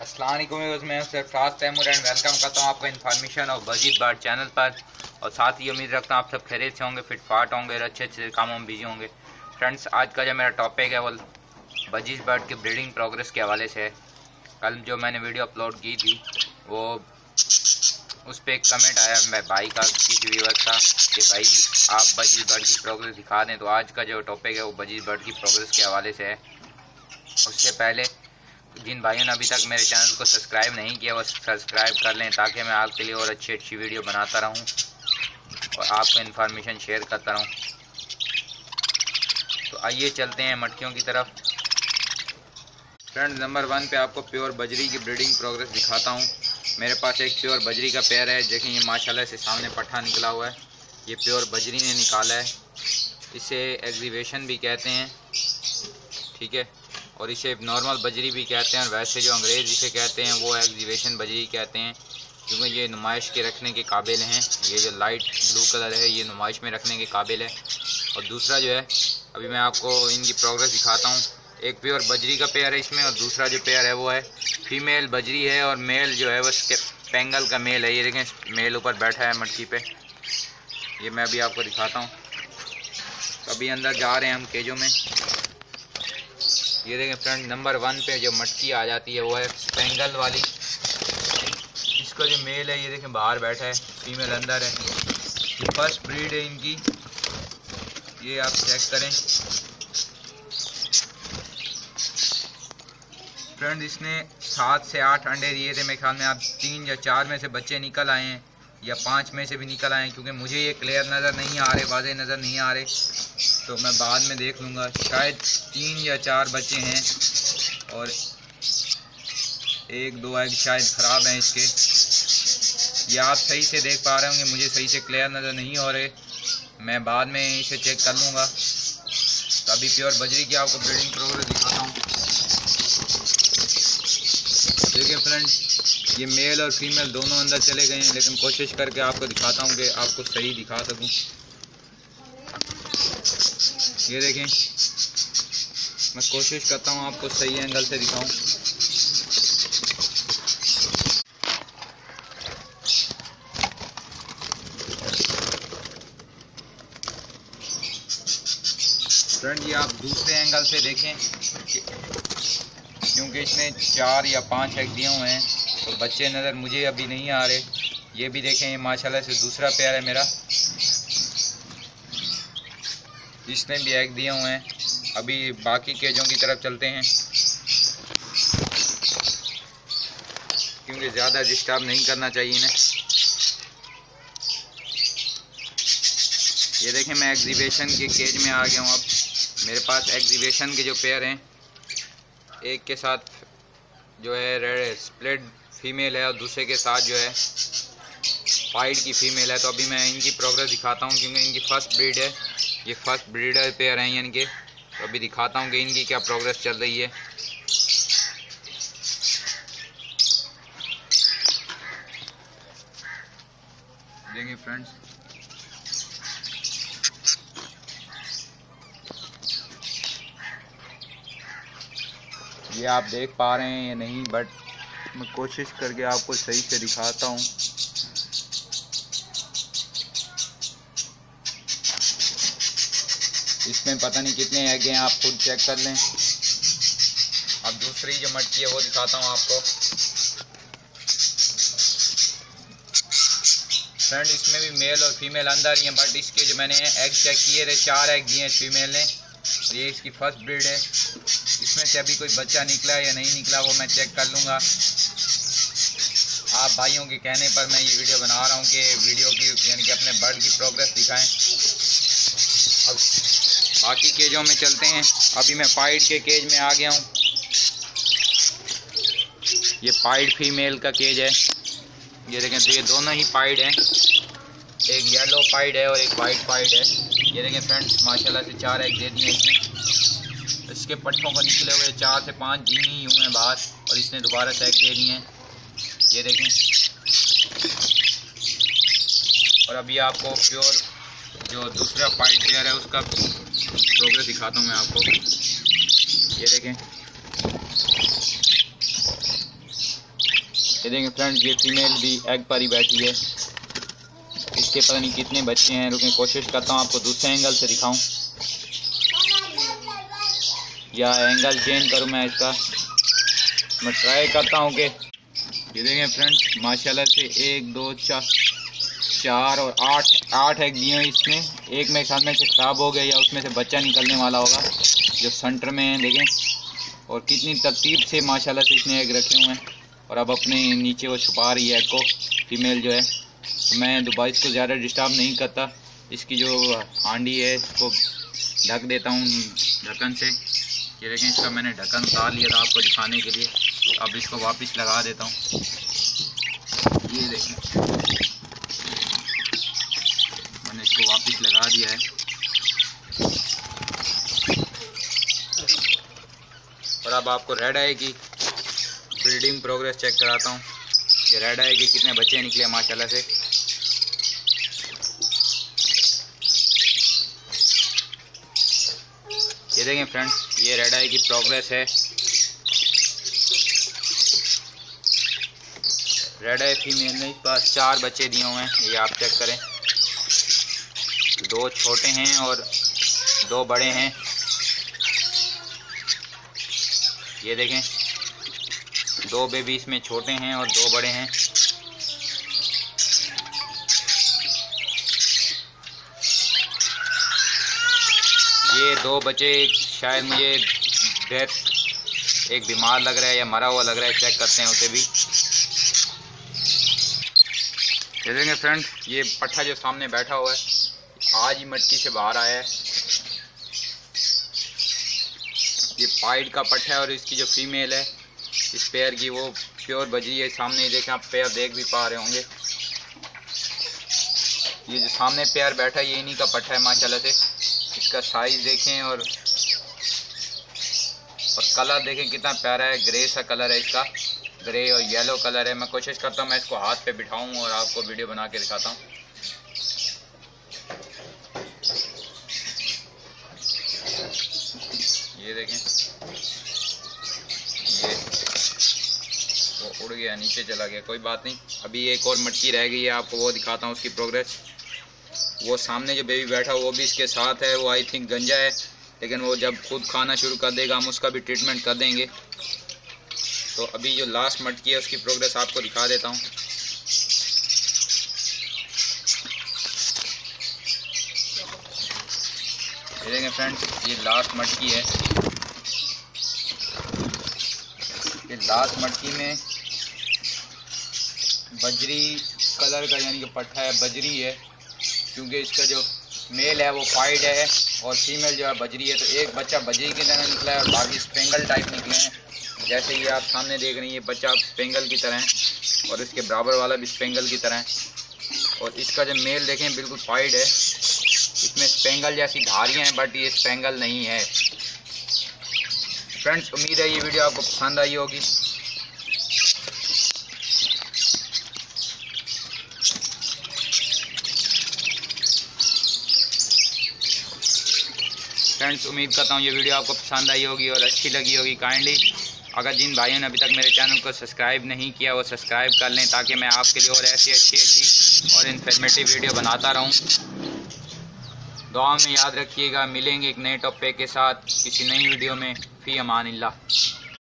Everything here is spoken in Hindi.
अस्सलाम वालेकुम, मैं सरफराज तैमूर एंड वेलकम करता हूँ आपका इन्फॉर्मेशन और बजीद बर्ड चैनल पर। और साथ ही उम्मीद रखता हूँ आप सब खैरियत से होंगे, फिट फाट होंगे और अच्छे अच्छे कामों में बिजी होंगे। फ्रेंड्स, आज का जो मेरा टॉपिक है वो बजीद बर्ड की ब्रीडिंग प्रोग्रेस के हवाले से है। कल जो मैंने वीडियो अपलोड की थी वो उस पर एक कमेंट आया मैं भाई का, किसी व्यूअर का, कि भाई आप बजीद बर्ड की प्रोग्रेस दिखा दें। तो आज का जो टॉपिक है वो बजीद बर्ड की प्रोग्रेस के हवाले से है। उससे पहले जिन भाइयों ने अभी तक मेरे चैनल को सब्सक्राइब नहीं किया वो सब्सक्राइब कर लें, ताकि मैं आपके लिए और अच्छी अच्छी वीडियो बनाता रहूं और आपको इन्फॉर्मेशन शेयर करता रहूं। तो आइए चलते हैं मटकियों की तरफ। फ्रेंड, नंबर 1 पे आपको प्योर बजरी की ब्रीडिंग प्रोग्रेस दिखाता हूं। मेरे पास एक प्योर बजरी का पेयर है। देखें, ये माशाल्लाह से सामने पट्ठा निकला हुआ है। ये प्योर बजरी ने निकाला है। इसे एग्जीबिशन भी कहते हैं, ठीक है, और इसे नॉर्मल बजरी भी कहते हैं। और वैसे जो अंग्रेज़ इसे कहते हैं वो एग्जीबिशन बजरी कहते हैं, क्योंकि ये नुमाइश के रखने के काबिल हैं। ये जो लाइट ब्लू कलर है ये नुमाइश में रखने के काबिल है। और दूसरा जो है, अभी मैं आपको इनकी प्रोग्रेस दिखाता हूँ। एक प्योर बजरी का पेयर है इसमें, और दूसरा जो पेयर है वो है फीमेल बजरी है और मेल जो है वो पेंगल का मेल है। ये देखें, मेल ऊपर बैठा है मटकी पे। ये मैं अभी आपको दिखाता हूँ। अभी अंदर जा रहे हैं हम केजों में। ये देखें फ्रेंड, नंबर 1 पे जो मटकी आ जाती है वो है पेंगल वाली। इसका जो मेल है ये देखें बाहर बैठा है, फीमेल अंदर है। ये फर्स्ट ब्रीड है इनकी, ये आप चेक करें। फ्रेंड, इसने 7 से 8 अंडे दिए थे। मेरे ख्याल में आप 3 या 4 में से बच्चे निकल आए हैं, या 5 में से भी निकल आए हैं, क्योंकि मुझे ये क्लियर नज़र नहीं आ रहे, वाज़ेह नज़र नहीं आ रहे, तो मैं बाद में देख लूँगा। शायद 3 या 4 बच्चे हैं और 1-2 एग शायद ख़राब हैं इसके। ये आप सही से देख पा रहे होंगे, मुझे सही से क्लियर नज़र नहीं हो रहे, मैं बाद में इसे चेक कर लूँगा। तो अभी प्योर बजरी की आपको ब्रीडिंग प्रोग्रेस दिखाता हूँ। देखिए फ्रेंड, ये मेल और फीमेल दोनों अंदर चले गए हैं, लेकिन कोशिश करके आपको दिखाता हूँ कि आपको सही दिखा सकूँ। ये देखें, मैं कोशिश करता हूँ आपको सही एंगल से दिखाऊं। फ्रेंड, ये आप दूसरे एंगल से देखें, क्योंकि इसने 4 या 5 एग दिए हुए हैं, तो बच्चे नज़र मुझे अभी नहीं आ रहे। ये भी देखें, ये माशाल्लाह से दूसरा पेयर है मेरा, इसने भी एग दिए हुए हैं। अभी बाकी केजों की तरफ चलते हैं, क्योंकि ज़्यादा डिस्टर्ब नहीं करना चाहिए ना। ये देखें, मैं एग्जीबिशन के केज में आ गया हूँ। अब मेरे पास एग्जीबिशन के जो पेयर हैं, एक के साथ जो है रेड स्प्लिट फीमेल है और दूसरे के साथ जो है वाइट की फीमेल है। तो अभी मैं इनकी प्रोग्रेस दिखाता हूँ, क्योंकि इनकी फर्स्ट ब्रीड है, ये फर्स्ट ब्रीडर पेयर हैं इनके। तो अभी दिखाता हूँ कि इनकी क्या प्रोग्रेस चल रही है। देखिए फ्रेंड्स, ये आप देख पा रहे हैं या नहीं, बट मैं कोशिश करके आपको सही से दिखाता हूँ। इसमें पता नहीं कितने एग हैं, आप खुद चेक कर लें। अब दूसरी जो मटकी है वो दिखाता हूँ आपको। फ्रेंड, इसमें भी मेल और फीमेल अंदर ही हैं, बट इसके जो मैंने एग चेक किए थे 4 एग दिए फीमेल ने। ये इसकी फर्स्ट ब्रीड है। इसमें से अभी कोई बच्चा निकला या नहीं निकला वो मैं चेक कर लूँगा। आप भाइयों के कहने पर मैं ये वीडियो बना रहा हूँ कि वीडियो की यानी कि अपने बर्ड की प्रोग्रेस दिखाएं। अब बाकी केजों में चलते हैं। अभी मैं पाइड के केज में आ गया हूँ। ये पाइड फीमेल का केज है। ये देखें, तो ये दोनों ही पाइड हैं, एक येलो पाइड है और एक वाइट पाइड है। ये देखें फ्रेंड्स, माशाल्लाह से 4 एग दे दिए इसने। इसके पट्ठों को निकले हुए 4 से 5 दिन ही हुए हैं बाहर, और इसने दोबारा से एग दे दिए हैं। ये देखें, और अभी आपको प्योर जो दूसरा पाइड पेयर है उसका प्रोग्रेस दिखाता हूँ मैं आपको। ये देखें, ये देखें फ्रेंड्स, ये फीमेल भी एग पर ही बैठी है। इसके पता नहीं कितने बच्चे हैं। रुकें, कोशिश करता हूँ आपको दूसरे एंगल से दिखाऊं, या एंगल चेंज करूँ मैं इसका। मैं ट्राई करता हूँ कि ये देखें फ्रेंड्स, माशाल्लाह से 1 2 4 और 8 एग दिए हैं इसमें। एक मेरे ख्याल में से ख़राब हो गया या उसमें से बच्चा निकलने वाला होगा, जो सेंटर में है देखें। और कितनी तरतीब से माशाल्लाह से इसने एग रखे हुए हैं। और अब अपने नीचे वो छुपा रही है एग को, फीमेल जो है। तो मैं दोबारा इसको ज़्यादा डिस्टर्ब नहीं करता, इसकी जो हांडी है इसको ढक देता हूँ ढक्कन से। ये देखें, इसका मैंने ढक्कन उतार लिया था आपको दिखाने के लिए। अब इसको वापस लगा देता हूँ। ये देखें, मैंने इसको वापस लगा दिया है। और अब आपको रेड आई की ब्रीडिंग प्रोग्रेस चेक कराता हूँ कि रेड आई के कितने बच्चे निकले माशाल्लाह से। ये देखें फ्रेंड्स, ये रेड आई की प्रोग्रेस है। रेड आई फीमेल ने इस बार 4 बच्चे दिए हुए हैं, ये आप चेक करें। 2 छोटे हैं और 2 बड़े हैं। ये देखें, 2 बेबी इसमें छोटे हैं और 2 बड़े हैं। ये 2 बच्चे शायद मुझे डेथ, एक बीमार लग रहा है या मरा हुआ लग रहा है, चेक करते हैं उसे भी। ये देखें फ्रेंड, ये पट्ठा जो सामने बैठा हुआ है आज ही मटकी से बाहर आया है। ये पाइड का पट्ठा है और इसकी जो फीमेल है इस पेयर की वो प्योर बजरी है। सामने ही देखें, आप पेयर देख भी पा रहे होंगे। ये जो सामने पेयर बैठा है ये इन्हीं का पट्ठा है माशाल्लाह से। इसका साइज देखें और कलर देखें कितना प्यारा है। ग्रे सा कलर है इसका, ग्रे और येलो कलर है। मैं कोशिश करता हूँ मैं इसको हाथ पे बिठाऊँ और आपको वीडियो बना के दिखाता हूँ। ये देखें, ये वो उड़ गया, नीचे चला गया, कोई बात नहीं। अभी एक और मटकी रह गई है, आपको वो दिखाता हूँ उसकी प्रोग्रेस। वो सामने जो बेबी बैठा वो भी इसके साथ है। वो आई थिंक गंजा है, लेकिन वो जब खुद खाना शुरू कर देगा हम उसका भी ट्रीटमेंट कर देंगे। तो अभी जो लास्ट मटकी है उसकी प्रोग्रेस आपको दिखा देता हूँ। ये देखें फ्रेंड्स, ये लास्ट मटकी है। ये लास्ट मटकी में बजरी कलर का यानी कि पट्ठा है, बजरी है। क्योंकि इसका जो मेल है वो पाइड है और फीमेल जो है बजरी है। तो एक बच्चा बजरी की तरह निकला है और बाकी स्पेंगल टाइप निकले हैं। जैसे ये आप सामने देख रहे हैं, ये बच्चा स्पेंगल की तरह है और इसके बराबर वाला भी स्पेंगल की तरह है। और इसका जो मेल देखें बिल्कुल पाइड है, इसमें स्पेंगल जैसी धारियाँ हैं, बट ये स्पेंगल नहीं है। फ्रेंड्स, उम्मीद है ये वीडियो आपको पसंद आई होगी। फ्रेंड्स, उम्मीद करता हूँ ये वीडियो आपको पसंद आई होगी और अच्छी लगी होगी। काइंडली अगर जिन भाइयों ने अभी तक मेरे चैनल को सब्सक्राइब नहीं किया वो सब्सक्राइब कर लें, ताकि मैं आपके लिए और ऐसी अच्छी और इन्फॉर्मेटिव वीडियो बनाता रहूँ। दुआ में याद रखिएगा। मिलेंगे एक नए टॉपिक के साथ किसी नई वीडियो में। फी अमानिल्लाह।